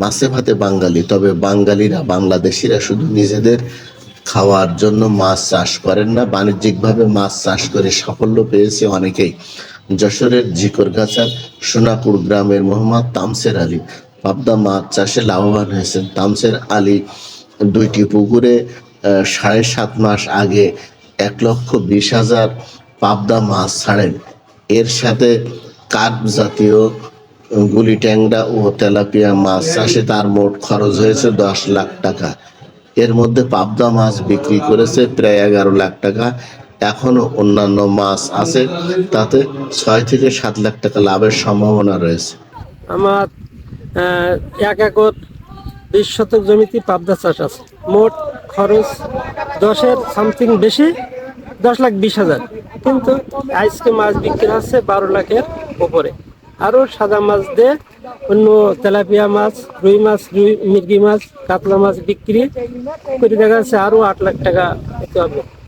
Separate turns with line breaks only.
মাছে ভাতে বাঙালি, তবে বাঙালিরা বাংলাদেশিরা শুধু নিজেদের খাওয়ার জন্য মাছ চাষ করেন না, বাণিজ্যিকভাবে মাছ চাষ করে সাফল্য পেয়েছে অনেকেই। যশোরের ঝিকরগাছার সোনাপুর গ্রামের মোহাম্মদ তামসের আলী পাবদা মাছ চাষে লাভবান হয়েছেন। তামসের আলী 2টি পুকুরে 7.5 মাস আগে 1,20,000 পাবদা মাছ ছাড়েন। এর সাথে কার্প জাতীয় গুলি ট্যাংরা ও তেলাপিয়া মাছ চাষে তার মোট খরচ হয়েছে 10 লাখ টাকা। এর মধ্যে পাবদা মাছ বিক্রি করেছে প্রায় 11 লাখ টাকা। এখনো অন্যান্য মাছ আছে, তাতে 6 থেকে 7 লাখ টাকা লাভের সম্ভাবনা রয়েছে।
আমার 1 একর 20 শতক জমিতে পাবদা চাষ আছে। মোট খরচ 10-এর সামথিং বেশি, 10,20,000, কিন্তু আজকে মাছ বিক্রি হচ্ছে 12 লাখের উপরে। আরও সাদা মাছ দিয়ে অন্য তেলাপিয়া মাছ, রুই মাছ, মিরগি মাছ, কাতলা মাছ বিক্রি করে দেখা যাচ্ছে আরও 8 লাখ টাকা দিতে হবে।